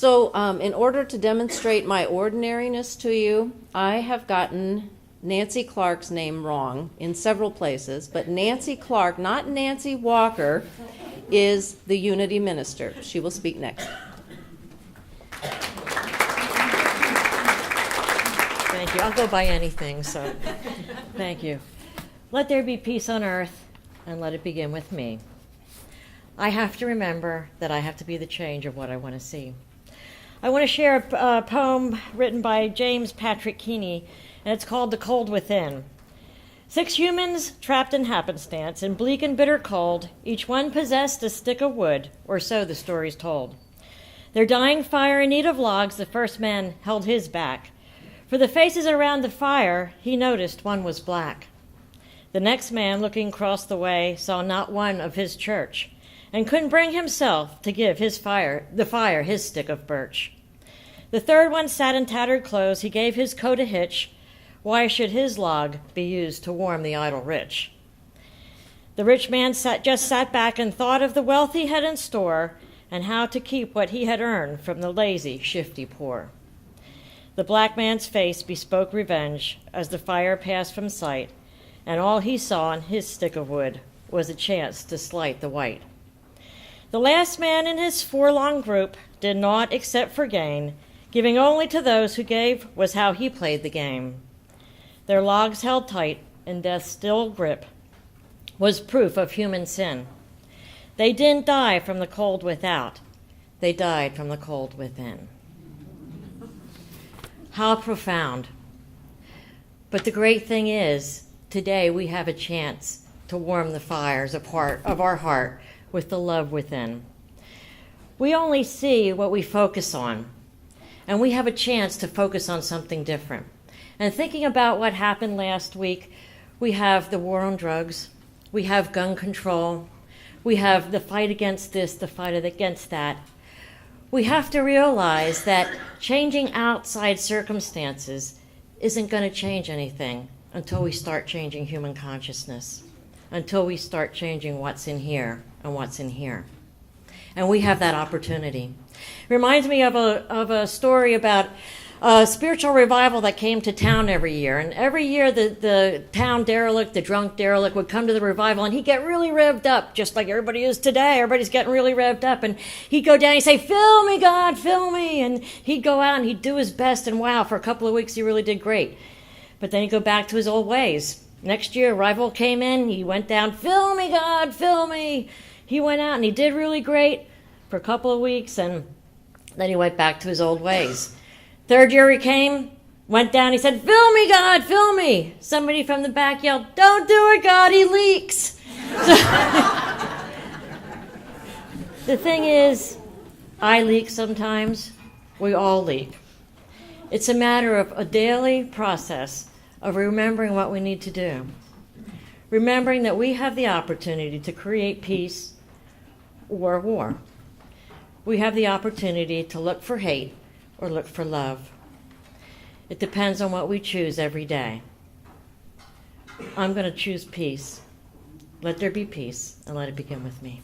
So in order to demonstrate my ordinariness to you, I have gotten Nancy Clark's name wrong in several places, but Nancy Clark, not Nancy Walker, is the Unity Minister. She will speak next. Thank you. I'll go by anything, so thank you. Let there be peace on earth, and let it begin with me. I have to remember that I have to be the change of what I want to see. I want to share a poem written by James Patrick Keeney, and it's called The Cold Within. 6 humans trapped in happenstance, in bleak and bitter cold, each one possessed a stick of wood, or so the story's told. Their dying fire in need of logs, the first man held his back. For the faces around the fire, he noticed one was black. The next man, looking across the way, saw not one of his church, and couldn't bring himself to give the fire his stick of birch. The third one sat in tattered clothes, he gave his coat a hitch. Why should his log be used to warm the idle rich? The rich man just sat back and thought of the wealth he had in store, and how to keep what he had earned from the lazy, shifty poor. The black man's face bespoke revenge as the fire passed from sight, and all he saw in his stick of wood was a chance to slight the white. The last man in his forlorn group did naught except for gain, giving only to those who gave was how he played the game. Their logs held tight, and death's still grip was proof of human sin. They didn't die from the cold without, they died from the cold within. How profound. But the great thing is, today we have a chance to warm the fires of our heart with the love within. We only see what we focus on, and we have a chance to focus on something different. And thinking about what happened last week, we have the war on drugs, we have gun control, we have the fight against this, the fight against that. We have to realize that changing outside circumstances isn't going to change anything until we start changing human consciousness, until we start changing what's in here and what's in here. And we have that opportunity. It reminds me of a story about a spiritual revival that came to town every year. And every year the town derelict, the drunk derelict, would come to the revival, and he'd get really revved up, just like everybody is today. Everybody's getting really revved up. And he'd go down and he'd say, "Fill me, God, fill me." And he'd go out and he'd do his best. And wow, for a couple of weeks he really did great. But then he'd go back to his old ways. Next year, revival came in. He went down, "Fill me, God, fill me." He went out and he did really great for a couple of weeks, and then he went back to his old ways. Third year he came, went down, he said, "Fill me, God, fill me." Somebody from the back yelled, "Don't do it, God, he leaks." So, the thing is, I leak sometimes, we all leak. It's a matter of a daily process of remembering what we need to do. Remembering that we have the opportunity to create peace or war. We have the opportunity to look for hate or look for love. It depends on what we choose every day. I'm going to choose peace. Let there be peace, and let it begin with me.